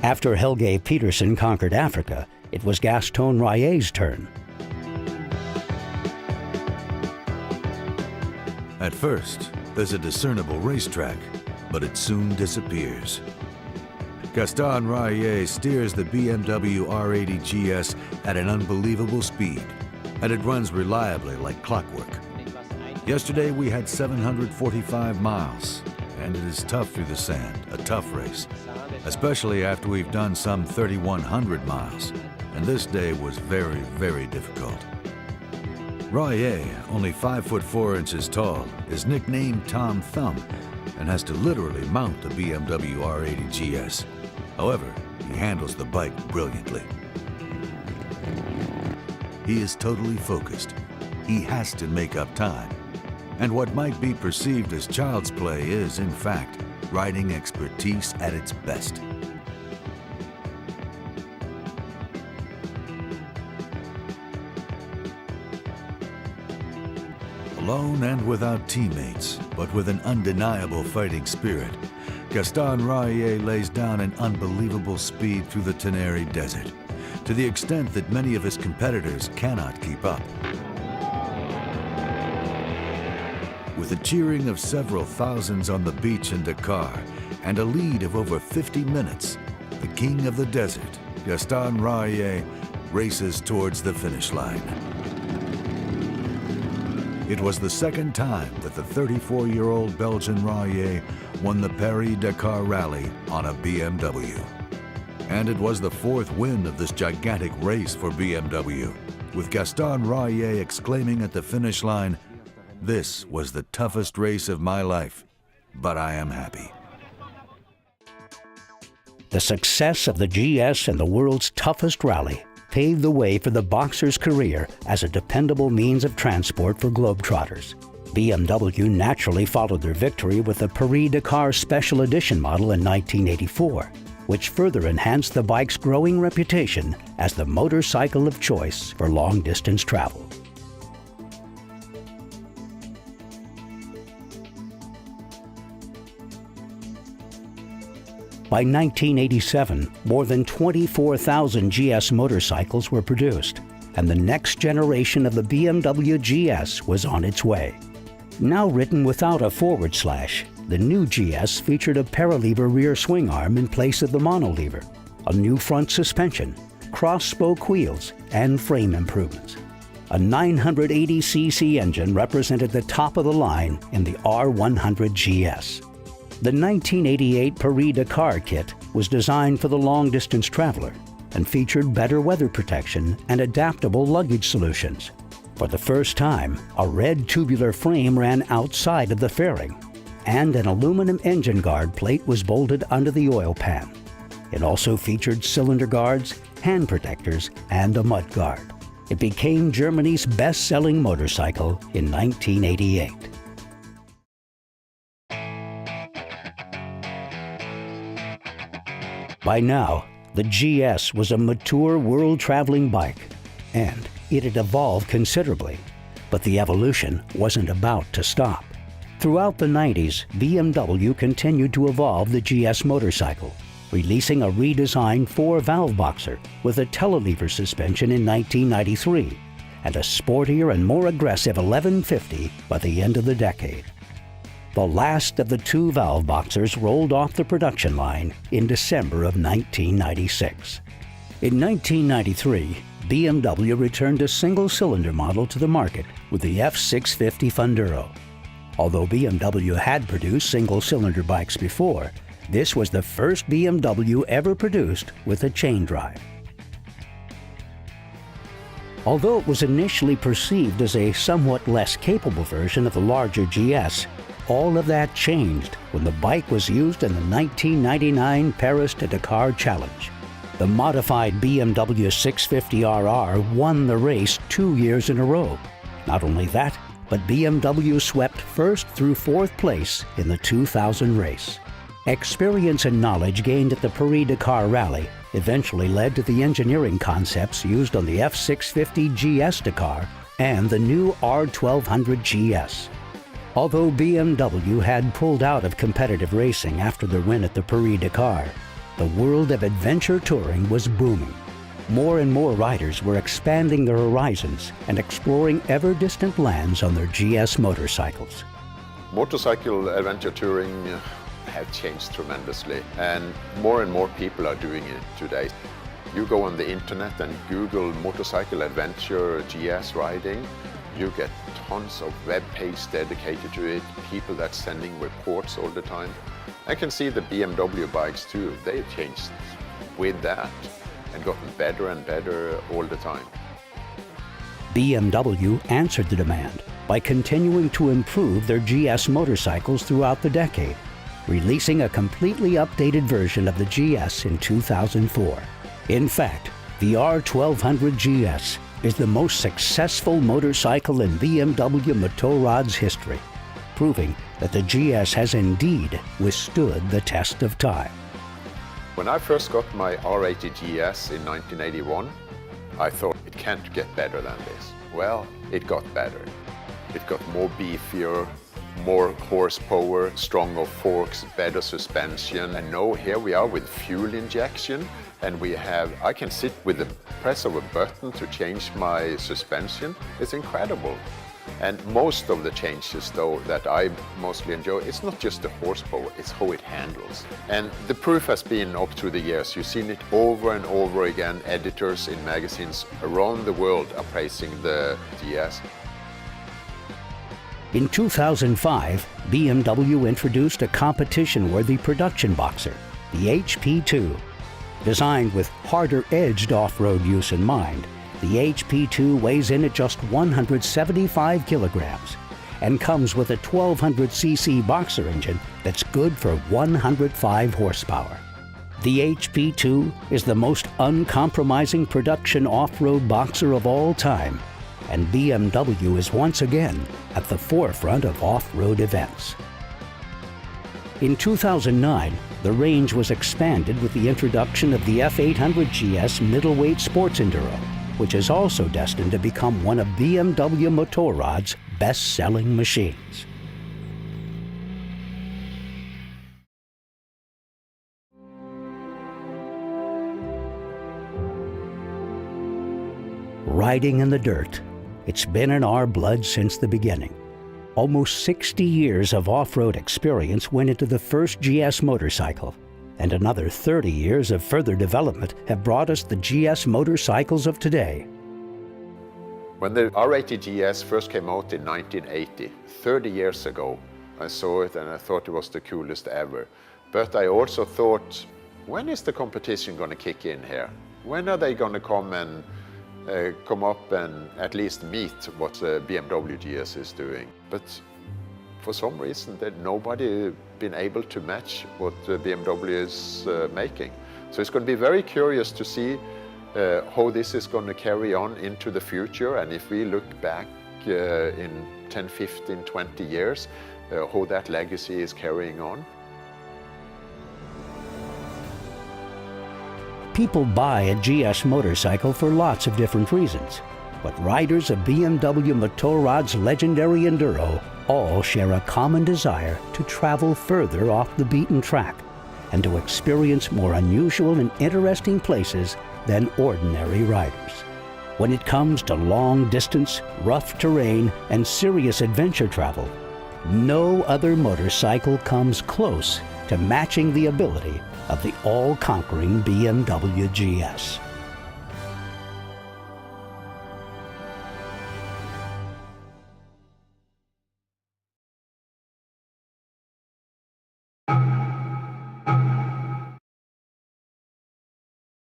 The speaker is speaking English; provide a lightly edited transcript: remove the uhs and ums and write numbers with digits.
After Helge Petersen conquered Africa, it was Gaston Raillet's turn. At first, there's a discernible racetrack, but it soon disappears. Gaston Raillet steers the BMW R80 GS at an unbelievable speed, and it runs reliably like clockwork. Yesterday we had 745 miles, and it is tough through the sand, a tough race, especially after we've done some 3,100 miles, and this day was very, very difficult. Raillet, only 5'4" tall, is nicknamed Tom Thumb and has to literally mount the BMW R80 GS. However, he handles the bike brilliantly. He is totally focused. He has to make up time. And what might be perceived as child's play is, in fact, riding expertise at its best. Alone and without teammates, but with an undeniable fighting spirit, Gaston Raillet lays down an unbelievable speed through the Tenere Desert, to the extent that many of his competitors cannot keep up. With the cheering of several thousands on the beach in Dakar and a lead of over 50 minutes, the king of the desert, Gaston Raillet, races towards the finish line. It was the second time that the 34-year-old Belgian Raillet won the Paris-Dakar Rally on a BMW. And it was the fourth win of this gigantic race for BMW, with Gaston Raillet exclaiming at the finish line, "This was the toughest race of my life, but I am happy." The success of the GS and the world's toughest rally paved the way for the boxer's career as a dependable means of transport for globetrotters. BMW naturally followed their victory with the Paris-Dakar Special Edition model in 1984, which further enhanced the bike's growing reputation as the motorcycle of choice for long-distance travel. By 1987, more than 24,000 GS motorcycles were produced, and the next generation of the BMW GS was on its way. Now written without a forward slash, the new GS featured a paralever rear swing arm in place of the monolever, a new front suspension, cross-spoke wheels, and frame improvements. A 980cc engine represented the top of the line in the R100 GS. The 1988 Paris-Dakar kit was designed for the long-distance traveler and featured better weather protection and adaptable luggage solutions. For the first time, a red tubular frame ran outside of the fairing, and an aluminum engine guard plate was bolted under the oil pan. It also featured cylinder guards, hand protectors, and a mud guard. It became Germany's best-selling motorcycle in 1988. By now, the GS was a mature world-traveling bike, and it had evolved considerably. But the evolution wasn't about to stop. Throughout the 90s, BMW continued to evolve the GS motorcycle, releasing a redesigned 4-valve boxer with a telelever suspension in 1993, and a sportier and more aggressive 1150 by the end of the decade. The last of the 2-valve boxers rolled off the production line in December of 1996. In 1993, BMW returned a single-cylinder model to the market with the F650 Funduro. Although BMW had produced single-cylinder bikes before, this was the first BMW ever produced with a chain drive. Although it was initially perceived as a somewhat less capable version of the larger GS, all of that changed when the bike was used in the 1999 Paris to Dakar Challenge. The modified BMW 650RR won the race 2 years in a row. Not only that, but BMW swept first through fourth place in the 2000 race. Experience and knowledge gained at the Paris-Dakar Rally eventually led to the engineering concepts used on the F650 GS Dakar and the new R1200 GS. Although BMW had pulled out of competitive racing after their win at the Paris-Dakar, the world of adventure touring was booming. More and more riders were expanding their horizons and exploring ever-distant lands on their GS motorcycles. Motorcycle adventure touring have changed tremendously, and more people are doing it today. You go on the internet and Google motorcycle adventure GS riding, you get tons of web pages dedicated to it, people that's sending reports all the time. I can see the BMW bikes too, they've changed with that and gotten better and better all the time. BMW answered the demand by continuing to improve their GS motorcycles throughout the decade, releasing a completely updated version of the GS in 2004. In fact, the R1200 GS is the most successful motorcycle in BMW Motorrad's history, proving that the GS has indeed withstood the test of time. When I first got my R80 GS in 1981, I thought it can't get better than this. Well, it got better. It got more beefier, more horsepower, stronger forks, better suspension. And now here we are with fuel injection, and I can sit with the press of a button to change my suspension. It's incredible. And most of the changes though that I mostly enjoy, it's not just the horsepower, it's how it handles. And the proof has been up through the years. You've seen it over and over again. Editors in magazines around the world are praising the GS. In 2005, BMW introduced a competition-worthy production boxer, the HP2. Designed with harder-edged off-road use in mind, the HP2 weighs in at just 175 kilograms and comes with a 1200cc boxer engine that's good for 105 horsepower. The HP2 is the most uncompromising production off-road boxer of all time, and BMW is once again at the forefront of off-road events. In 2009, the range was expanded with the introduction of the F800 GS middleweight sports enduro, which is also destined to become one of BMW Motorrad's best-selling machines. Riding in the dirt. It's been in our blood since the beginning. Almost 60 years of off-road experience went into the first GS motorcycle, and another 30 years of further development have brought us the GS motorcycles of today. When the R80 GS first came out in 1980, 30 years ago, I saw it and I thought it was the coolest ever. But I also thought, when is the competition going to kick in here? When are they going to come up and at least meet what the BMW GS is doing? But for some reason, nobody been able to match what BMW is making. So it's going to be very curious to see how this is going to carry on into the future, and if we look back in 10, 15, 20 years, how that legacy is carrying on. People buy a GS motorcycle for lots of different reasons, but riders of BMW Motorrad's legendary enduro all share a common desire to travel further off the beaten track and to experience more unusual and interesting places than ordinary riders. When it comes to long distance, rough terrain, and serious adventure travel, no other motorcycle comes close to matching the ability of the all-conquering BMW GS.